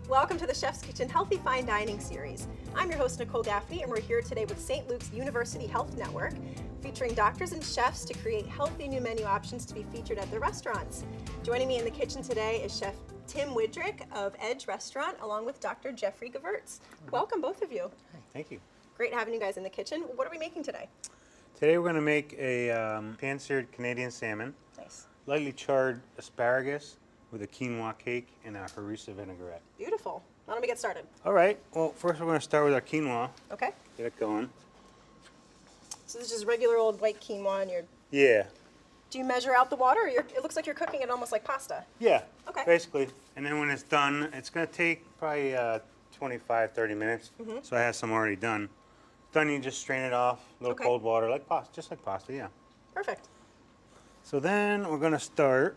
Welcome to the Chef's Kitchen Healthy Fine Dining Series. I'm your host, Nicole Gaffney, and we're here today with St. Luke's University Health Network, featuring doctors and chefs to create healthy new menu options to be featured at their restaurants. Joining me in the kitchen today is Chef Tim Widrick of Edge Restaurant, along with Dr. Jeffrey Gevirtz. Welcome, both of you. Hi, thank you. Great having you guys in the kitchen. What are we making today? Today we're going to make a Pan Seared Canadian Salmon, Nice. lightly charred asparagus with a quinoa cake and a harissa vinaigrette. Beautiful. Why don't we get started? All right, well, first we're going to start with our quinoa. Okay. Get it going. So this is just regular old white quinoa, and Yeah. do you measure out the water, or it looks like you're cooking it almost like pasta? Yeah, Okay. basically. And then when it's done, it's going to take probably 25, 30 minutes. So I have some already done. Done, you just strain it off, a little Okay. cold water, like pasta, just like pasta, yeah. Perfect. So then we're going to start.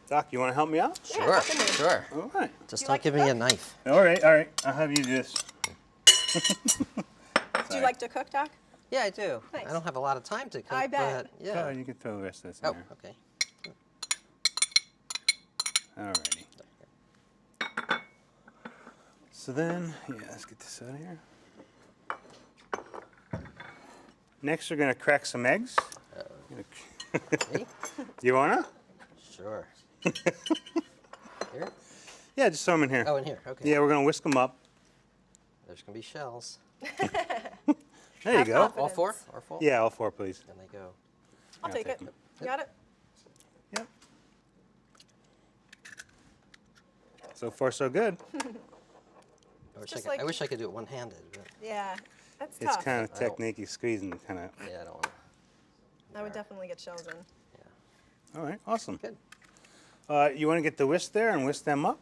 Doc, you want to help me out? Yeah, Sure, definitely. sure. All right. Just you don't like give to me a cook? knife. All right. I'll have you do this. Do you like to cook, Doc? Yeah, I do. Nice. I don't have a lot of time to cook. I bet. But yeah. Oh, you can throw the rest of this in Oh, there. okay. Alrighty. So then, yeah, let's get this out of here. Next, we're gonna crack some eggs. Me? You wanna? Sure. Here? Yeah, just throw them in here. Oh, in here. Okay. Yeah, we're gonna whisk them up. There's gonna be shells. There you Have go. confidence. All four? Or four? Yeah, all four, please. And they go. I'll take it. them. You got it? Yep. So far, so good. Just like- I wish I could do it one-handed. But Yeah. That's It's tough. kind of I don't- technique. Squeezing, kind of. yeah, I don't want to. I would definitely get shells in. Yeah. All right, awesome. Good. You want to get the whisk there and whisk them up?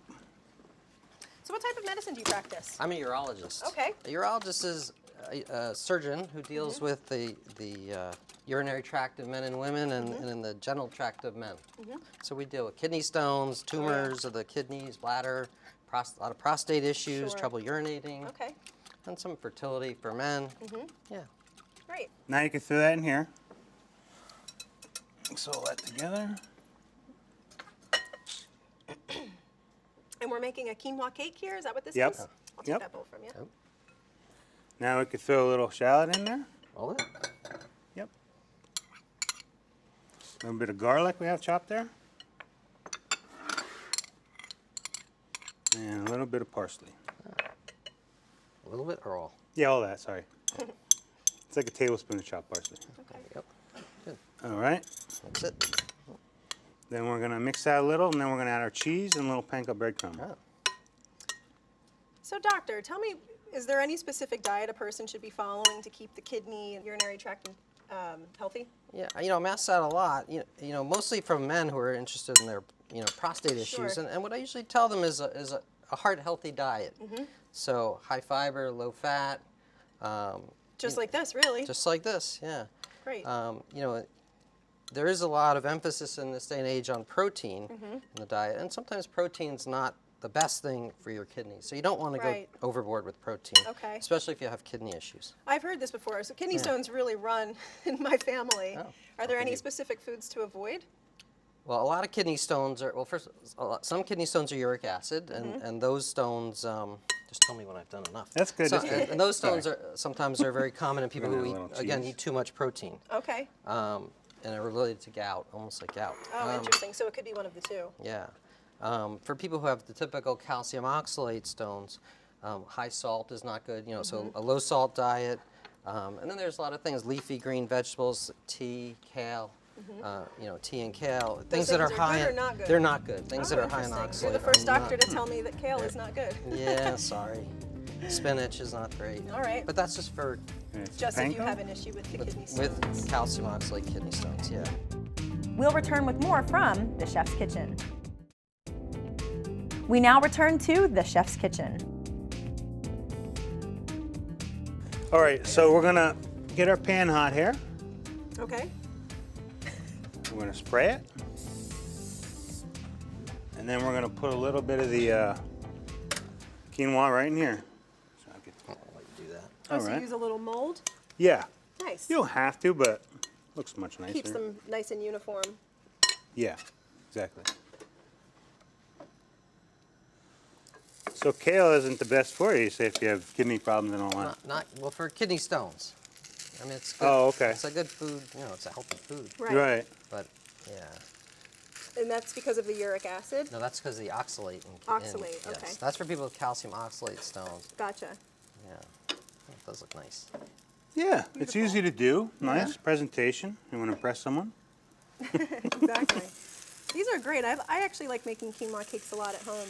So what type of medicine do you practice? I'm a urologist. Okay. A urologist is a surgeon who deals with the urinary tract of men and women and in the genital tract of men. So we deal with kidney stones, tumors of the kidneys, bladder, a lot of prostate issues, Sure. trouble urinating, Okay. and some fertility for men. Yeah. Great. Now you can throw that in here. Mix all that together. And we're making a quinoa cake here. Is that what this Yep. is? I'll take Yep. that bowl from you. Yep. Now we could throw a little shallot in there. All it. Yep. A little bit of garlic we have chopped there. And a little bit of parsley. A little bit or all. Yeah, all that, sorry. It's like a tablespoon of chopped parsley. Okay. Yep. Good. All right. That's it. Then we're going to mix that a little, and then we're going to add our cheese and a little panko breadcrumb. Oh. So doctor, tell me, is there any specific diet a person should be following to keep the kidney and urinary tract healthy? Yeah, I'm asked that a lot. Mostly from men who are interested in their, prostate issues. Sure. And what I usually tell them is a heart-healthy diet. So high fiber, low fat. Just like this, really. Just like this, yeah. Great. There is a lot of emphasis in this day and age on protein in the diet, and sometimes protein's not the best thing for your kidneys. So you don't want to Right. go overboard with protein, Okay. especially if you have kidney issues. I've heard this before. So kidney stones really run in my family. Oh, Are there any okay. specific foods to avoid? Well, a lot of kidney stones are, some kidney stones are uric acid, and those stones, just tell me when I've done enough. That's good, So, that's good. and those stones Sorry. sometimes are very common in people We're who gonna add a eat, little again, cheese. eat too much protein, Okay. and are related to gout, almost like gout. Oh, interesting. So it could be one of the two. Yeah. For people who have the typical calcium oxalate stones, high salt is not good, so a low salt diet. And then there's a lot of things, leafy green vegetables, tea, kale, tea and kale. Things that are things are high good or in, not good? they're not good. Things Oh, that are high in interesting. oxalate. You're the first are doctor not- to tell me that kale is not good. Yeah, sorry. Spinach is not great. All right. But that's just for And it's Just if you panko? have an issue with the kidney stones. with calcium oxalate kidney stones, yeah. We'll return with more from The Chef's Kitchen. We now return to The Chef's Kitchen. All right, so we're going to get our pan hot here. Okay. We're going to spray it. And then we're going to put a little bit of the quinoa right in here. So I'll get, I don't like to do that. Oh, all so right. you use a little mold? Yeah, Nice. you don't have to, but looks much nicer. Keeps them nice and uniform. Yeah, exactly. So kale isn't the best for you, say, if you have kidney problems and all that. Well, for kidney stones. I mean, it's good. Oh, okay. It's a good food, you know, it's a healthy food. Right. But, yeah. And that's because of the uric acid? No, that's because of the oxalate. Oxalate, okay. Yes. That's for people with calcium oxalate stones. Gotcha. Yeah. It does look nice. Yeah, it's easy to do. Nice presentation. You want to impress someone? Exactly. These are great. I actually like making quinoa cakes a lot at home.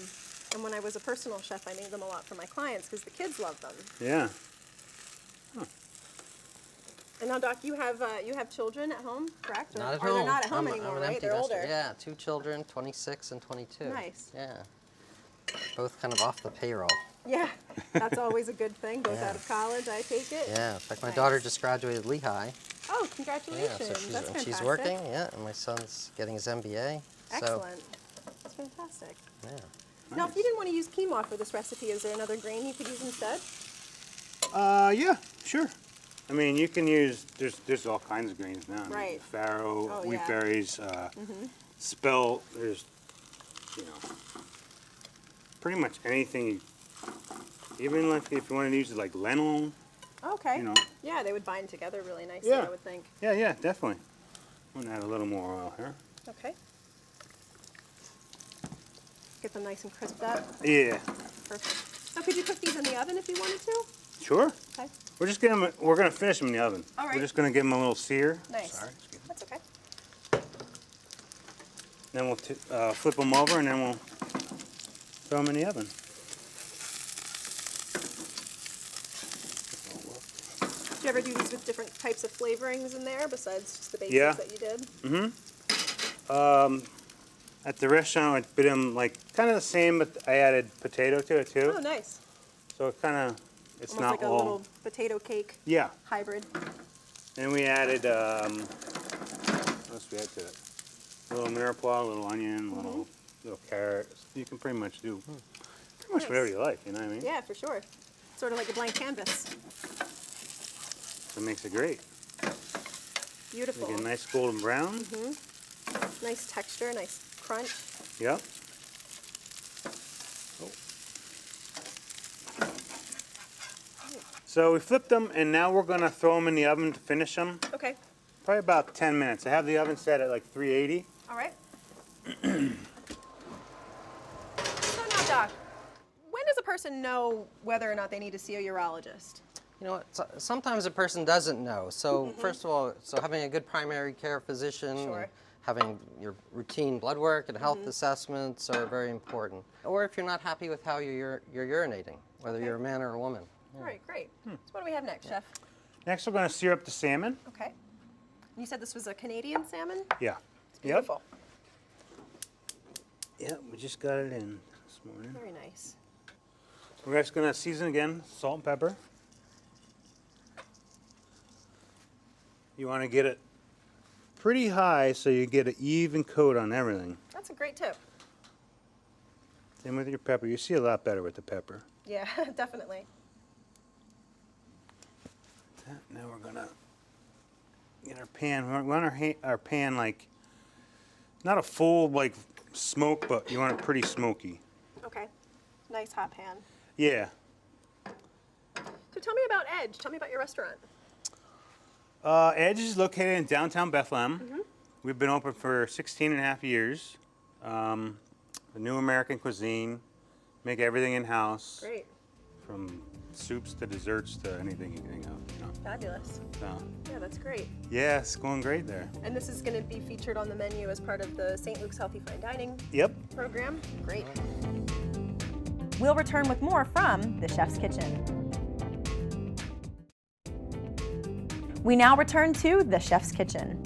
And when I was a personal chef, I made them a lot for my clients because the kids love them. Yeah. And now, Doc, you have children at home, correct? Not at or home. they're not at home I'm anymore, an right? empty They're nester. older. Yeah, 2 children, 26 and 22. Nice. Yeah. Both kind of off the payroll. Yeah, that's always a good thing. Both Yeah. out of college, I take it. Yeah, in fact, my Nice. daughter just graduated Lehigh. Oh, Yeah, congratulations. so That's fantastic. she's working, yeah, and my son's getting his MBA. Excellent. That's fantastic. So, yeah. Now, if you didn't want to use quinoa for this recipe, is there another grain you could use instead? Yeah, sure. I mean, you can use, there's all kinds of grains now. I mean, Right. farro, Oh, wheat yeah. berries, spelt, there's, you know, pretty much anything. Even like if you want to use it like lentil. Okay. You know. Yeah, they would bind together really nicely, Yeah. I would think. Yeah, definitely. I'm gonna add a little more oil here. Okay. Get them nice and crisped up. Yeah, Perfect. So could you cook these in the oven if you wanted to? sure. Okay. We're gonna finish them in the oven. All right. We're just gonna give them a little sear. Nice. Sorry, excuse me. That's okay. Then we'll flip them over and then we'll throw them in the oven. Do you ever do these with different types of flavorings in there besides just the basics Yeah. that you did? At the restaurant, I did them like kind of the same, but I added potato to it too. Oh, nice. So it kind of, it's Almost not like a all. little potato cake Yeah. hybrid. And we added, what else we add to it? A little mirepoix, a little onion, a little carrot. You can pretty much do pretty much whatever you like, you know what I mean? Yeah, for sure. Sort of like a blank canvas. So it makes it great. Beautiful. Make it a nice golden brown. Nice texture, nice crunch. Yep. So we flipped them, and now we're gonna throw them in the oven to finish them. Okay. Probably about 10 minutes. I have the oven set at like 380. All right. So now, Doc, when does a person know whether or not they need to see a urologist? You know what? Sometimes a person doesn't know. So first of all, having a good primary care physician, Sure. having your routine blood work and health assessments are very important. Or if you're not happy with how you're urinating, whether Okay. you're a man or a woman. All right, great. So what do we have next, Chef? Next, we're gonna sear up the salmon. Okay. And you said this was a Canadian salmon? Yeah. Beautiful. Yep, we just got it in this morning. Very nice. We're just gonna season again, salt and pepper. You wanna get it pretty high so you get an even coat on everything. That's a great tip. Same with your pepper. You see a lot better with the pepper. Yeah, definitely. Now we're gonna get our pan. We want our pan like, not a full like smoke, but you want it pretty smoky. Okay. Nice hot pan. Yeah. So tell me about Edge. Tell me about your restaurant. Edge is located in downtown Bethlehem. We've been open for 16 and a half years. A new American cuisine. Make everything in-house. Great. From soups to desserts to anything you can think of. You know. Fabulous. So, Yeah, that's great. yeah, it's going great there. And this is going to be featured on the menu as part of the St. Luke's Healthy Fine Dining Yep. program. Great. We'll return with more from the Chef's Kitchen. We now return to the Chef's Kitchen.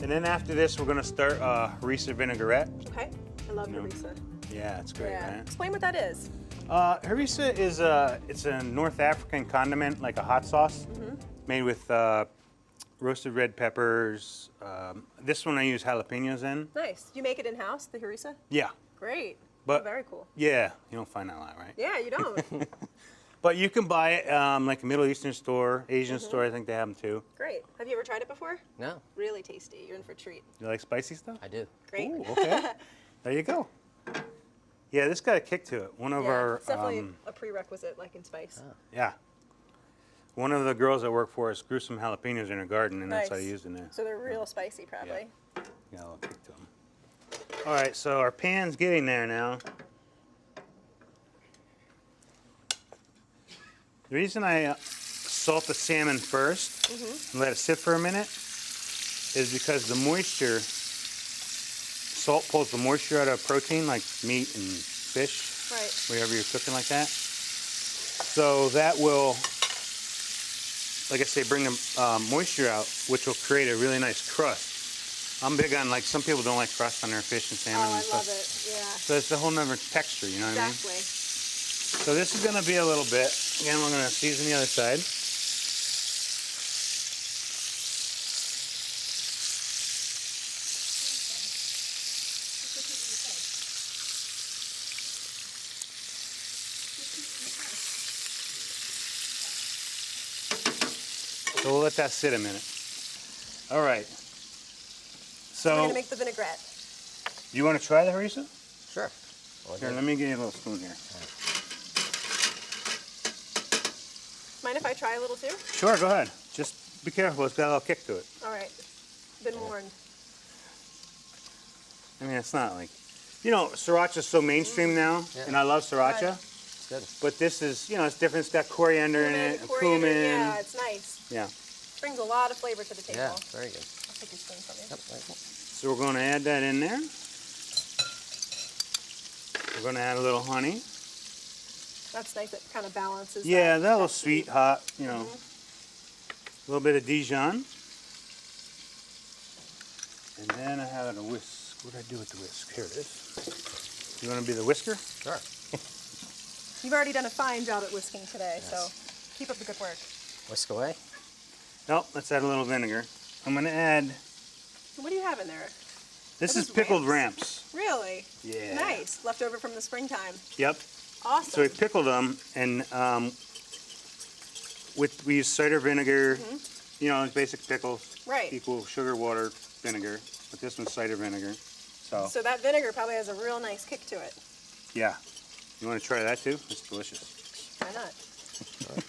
And then after this, we're gonna start harissa vinaigrette. Okay. I love No. harissa. Yeah, it's great, Yeah. right? Explain what that is. Harissa is it's a North African condiment, like a hot sauce, made with roasted red peppers. This one I use jalapenos in. Nice. Do you make it in-house, the harissa? Yeah, Great. But- Very cool. yeah, you don't find that a lot, right? Yeah, you don't. But you can buy it like a Middle Eastern store, Asian store. I think they have them too. Great. Have you ever tried it before? No, Really tasty. You're in for a treat. You like spicy stuff? I do. Great. Ooh, okay. There you go. Yeah, this got a kick to it. One of our it's definitely a prerequisite, like in spice. yeah. One of the girls that work for us grew some jalapenos in her garden, and that's how I Nice. used in there. So they're real spicy, probably. Got a little kick to them. All right, so our pan's getting there now. The reason I salt the salmon first and let it sit for a minute is because the moisture, salt pulls the moisture out of protein like meat and fish, Right. whatever you're cooking like that. So that will, like I say, bring the moisture out, which will create a really nice crust. I'm big on, like, some people don't like crust on their fish and salmon Oh, and I stuff. love it. Yeah. So it's a whole nother texture, you know what I mean? Exactly. So this is going to be a little bit. Again, we're going to season the other side. So we'll let that sit a minute. All right. We're So going to make the vinaigrette. you want to try the harissa? Sure. Here, let me get you a little spoon here. Mind if I try a little too? Sure, go ahead. Just be careful. It's got a little kick to it. All right. Been warned. I mean, it's not like, you know, sriracha's so mainstream now, and I love sriracha. It's good. But this is, you know, it's different. It's got coriander in it, and Coriander, cumin. yeah, it's nice. Yeah. Brings a lot of flavor to the table. Yeah, very good. I'll take your spoon from you. Yep, right. So we're going to add that in there. We're going to add a little honey. That's nice. It kind of balances. Yeah, that little that sweet, hot, you know. A little bit of Dijon. And then I have a whisk. What did I do with the whisk? Here it is. You want to be the whisker? Sure. You've already done a fine job at whisking today, so keep up the good work. Whisk away. Nope, let's add a little vinegar. I'm going to add, What do you have in there? this What is is pickled ramps. Really? Yeah. Nice. Left over from the springtime. Yep. Awesome. So we pickled them, and we use cider vinegar, you know, basic pickles. Right. Equal sugar, water, vinegar. But this one's cider vinegar. So that vinegar probably has a real nice kick to it. Yeah. You want to try that too? It's delicious. Why not?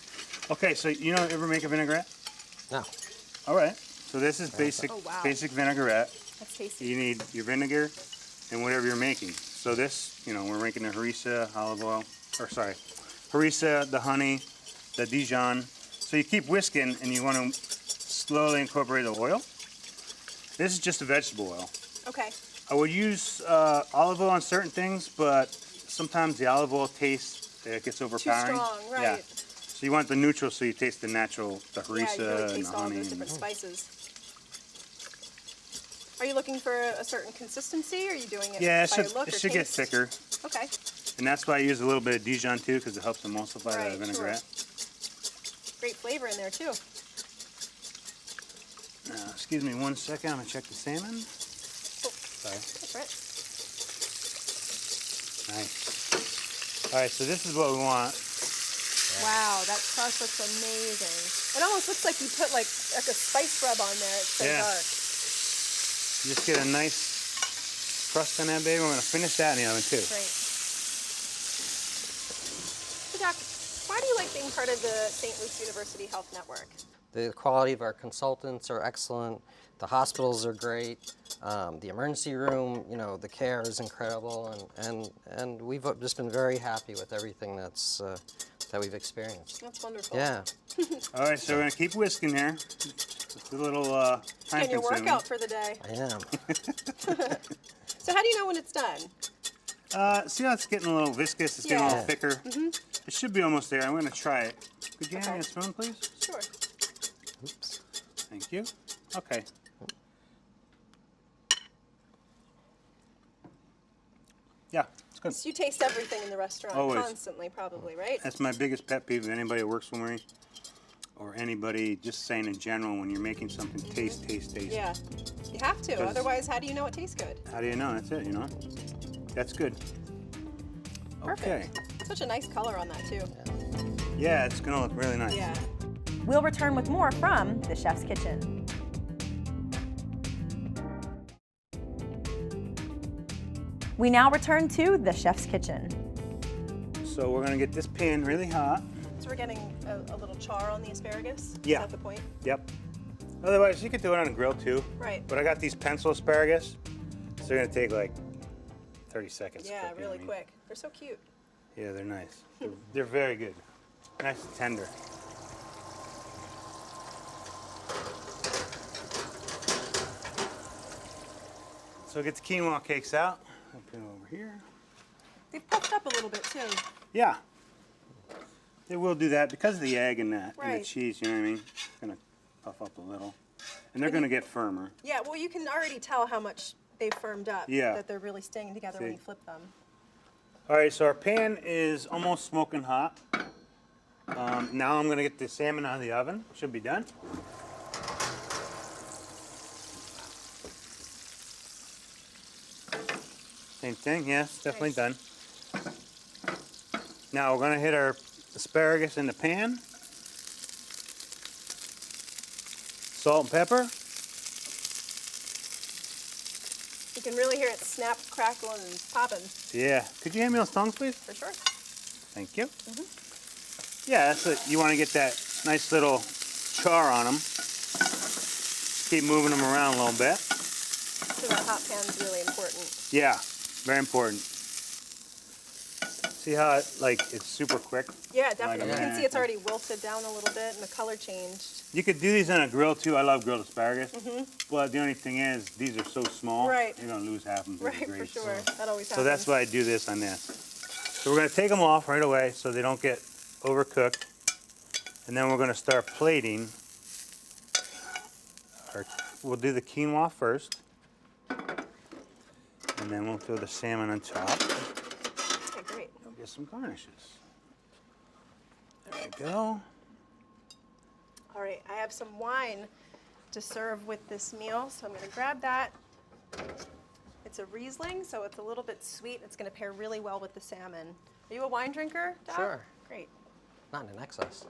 Okay, so you know, ever make a vinaigrette? No. All right. So this is basic, Oh, wow. basic vinaigrette. That's tasty. You need your vinegar and whatever you're making. So this, you know, we're making the harissa, olive oil, or sorry, harissa, the honey, the Dijon. So you keep whisking, and you want to slowly incorporate the oil. This is just a vegetable oil. Okay. I would use olive oil on certain things, but sometimes the olive oil taste, it gets Too overpowering. strong, right? Yeah. So you want the neutral, so you taste the natural, the harissa Yeah, you really and taste the all honey. those different spices. Are you looking for a certain consistency, or are you doing it Yeah, it by should, look it or should get taste? thicker. Okay. And that's why I use a little bit of Dijon too, because it helps emulsify Right, the vinaigrette. Great flavor in there too. Excuse me 1 second, I'm gonna check the salmon. Sorry. That's right. Nice. All right, so this is what we want. Wow, that crust looks amazing. It almost looks like you put like a spice rub on there. It's so Yeah. dark. Just get a nice crust on that, baby. We're gonna finish that in the oven too. Great. So Doc, why do you like being part of the St. Luke's University Health Network? The quality of our consultants are excellent. The hospitals are great. The emergency room, you know, the care is incredible, and we've just been very happy with everything that we've experienced. That's wonderful. Yeah. All right, so we're gonna keep whisking here. Just a little time And your consuming. workout for the day. I am. So how do you know when it's done? See how it's getting a little viscous? It's getting a little Yeah. thicker. It should be almost there. I'm gonna try it. Could you hand me Okay. a spoon, please? Sure. Oops. Thank you. Okay. Yeah, it's good. So you taste everything in the restaurant Always. constantly, probably, right? That's my biggest pet peeve of anybody that works for me, or anybody just saying in general when you're making something taste. Yeah. You have to. 'Cause- Otherwise, how do you know it tastes good? How do you know? That's it, you know? That's good. Okay. Perfect. Such a nice color on that too. Yeah, it's gonna look really nice. Yeah. We'll return with more from the Chef's Kitchen. We now return to the chef's kitchen. So we're gonna get this pan really hot. So we're getting a little char on the asparagus? Yeah. Is that the point? Yep. Otherwise, you could do it on a grill too. Right. But I got these pencil asparagus, so they're gonna take like 30 seconds. Yeah, to cook, you know really what I mean? quick. They're so cute. Yeah, they're nice. They're very good. Nice and tender. So get the quinoa cakes out. I'll put them over here. They've puffed up a little bit too. Yeah. They will do that because of the egg and that and Right. the cheese, you know what I mean? It's gonna puff up a little. And they're gonna get firmer. Yeah, well, you can already tell how much they've firmed up. Yeah. That they're really staying together when See. you flip them. All right, so our pan is almost smoking hot. Now I'm gonna get the salmon out of the oven. Should be done. Same thing, yes, definitely done. Now we're gonna hit our asparagus in the pan. Salt and pepper. You can really hear it snap, crackling, and popping. Yeah. Could you hand me those tongs, please? For sure. Thank you. Yeah, that's it. You want to get that nice little char on them. Keep moving them around a little bit. So that hot pan is really important. Yeah, very important. See how it's super quick? Yeah, definitely. Like You a can see it's already wilted down a little bit and the color changed. You could do these on a grill too. I love grilled asparagus. But the only thing is, these are so small. Right. You're gonna lose half of them. Right, for sure. That always happens. So that's why I do this on this. So we're gonna take them off right away so they don't get overcooked. And then we're gonna start plating. We'll do the quinoa first. And then we'll throw the salmon on top. Okay, great. We'll get some garnishes. There we go. All right, I have some wine to serve with this meal, so I'm going to grab that. It's a Riesling, so it's a little bit sweet. It's going to pair really well with the salmon. Are you a wine drinker, Doc? Sure. Great. Not in excess.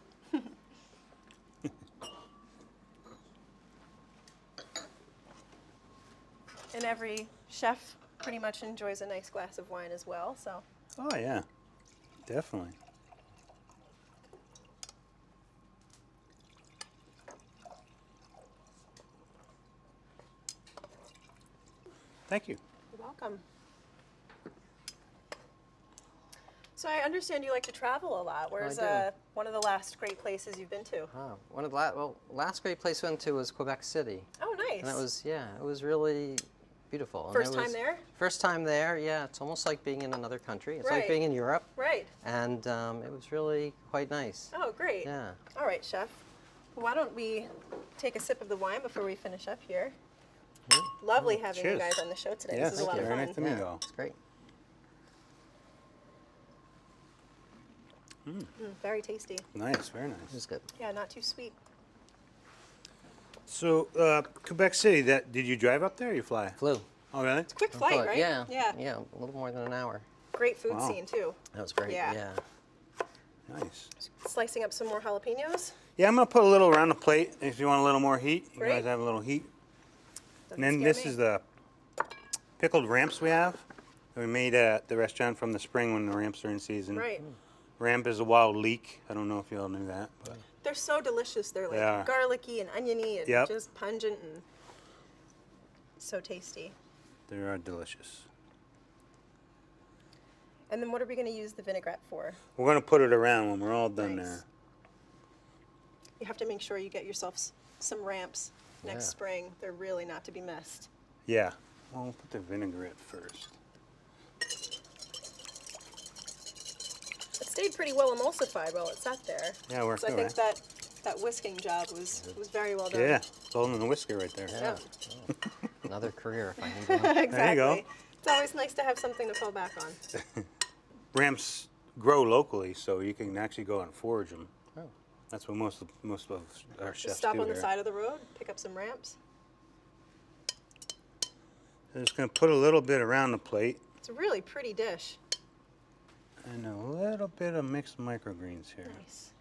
And every chef pretty much enjoys a nice glass of wine as well, so. Oh yeah, definitely. Thank you. You're welcome. So I understand you like to travel a lot. Where's do. one of the last great places you've been to? One of the last great place we went to was Quebec City. Oh, nice. And it was really beautiful. And First it time was- there? First time there, yeah. It's almost like being in another country. It's Right. like being in Europe. Right. And it was really quite nice. Oh, great. Yeah. All right, chef. Why don't we take a sip of the wine before we finish up here? Lovely having you cheers. guys on the show today. Yeah, This is a thank lot you. of Very fun. nice to meet you Yeah, all. it's great. Very tasty. Nice, very nice. It was good. Yeah, not too sweet. So, Quebec City, did you drive up there or you fly? Flew. Oh, really? Quick flight, Flew. right? Yeah. Yeah. Yeah, a little more than an hour. Great food Wow. scene, too. That was great. Yeah. Yeah. Nice. Slicing up some more jalapenos. Yeah, I'm going to put a little around the plate if you want a little more heat. You Great. guys have a little heat. Doesn't And then scare this me. is the pickled ramps we have that we made at the restaurant from the spring when the ramps are in season. Right. Ramp is a wild leek. I don't know if you all knew that, but They're so delicious. They're like They are. garlicky and oniony and Yep. just pungent and so tasty. they are delicious. And then what are we going to use the vinaigrette for? We're going to put it around when we're all done Nice. there. You have to make sure you get yourself some ramps next Yeah. spring. They're really not to be missed. Yeah. Well, we'll put the vinaigrette first. It stayed pretty well emulsified while it sat there. Yeah, it worked So I all think right. that whisking job was very well done. Yeah, it's all in the whisker right there. Yeah. Another career if I need one. Exactly. There you go. It's always nice to have something to fall back on. Ramps grow locally, so you can actually go and forage them. Oh. That's what most of our chefs Just stop do on the here. side of the road, pick up some ramps. I'm just going to put a little bit around the plate It's a really pretty dish. and a little bit of mixed microgreens here. Nice.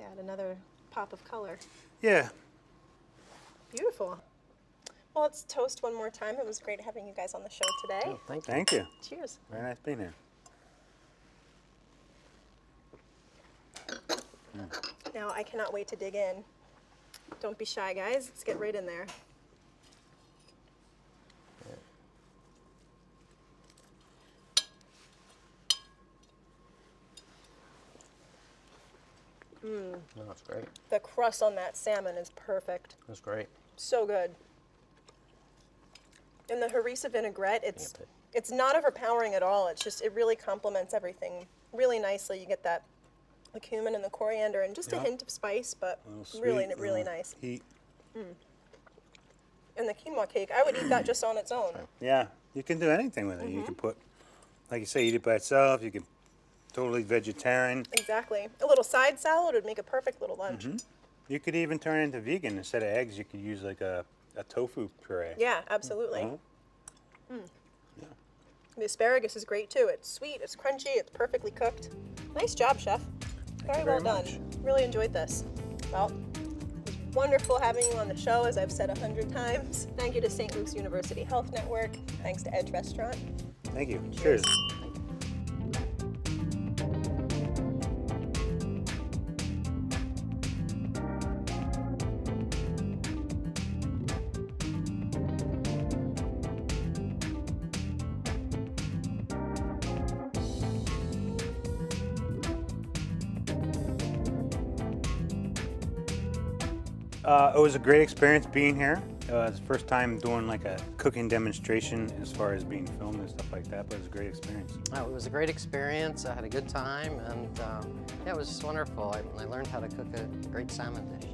Add another pop of color. Yeah, Beautiful. Well, let's toast one more time. It was great having you guys on the show today. Oh, thank you. Thank you. Cheers. Very nice being here. Now, I cannot wait to dig in. Don't be shy, guys. Let's get right in there. No, that's great. The crust on that salmon is perfect. That's great. So good. And the harissa vinaigrette, it's not overpowering at all. It's just, it really complements everything really nicely. You get that the cumin and the coriander and just a hint of spice, but really, really nice. Heat. And the quinoa cake, I would eat that just on its own. Yeah, you can do anything with it. You can put, like you say, eat it by itself. You can totally vegetarian. Exactly. A little side salad would make a perfect little lunch. You could even turn it into vegan. Instead of eggs, you could use like a tofu puree. Yeah, absolutely. Uh-huh. The asparagus is great too. It's sweet, it's crunchy, it's perfectly cooked. Nice job, chef. Very you well very done. much. Really enjoyed this. Well, it was wonderful having you on the show, as I've said 100 times. Thank you to St. Luke's University Health Network. Thanks to Edge Restaurant. Thank you. Cheers. It was a great experience being here. It's the first time doing like a cooking demonstration as far as being filmed and stuff like that, but it was a great experience. Oh, it was a great experience. I had a good time, and yeah, it was just wonderful. I learned how to cook a great salmon dish.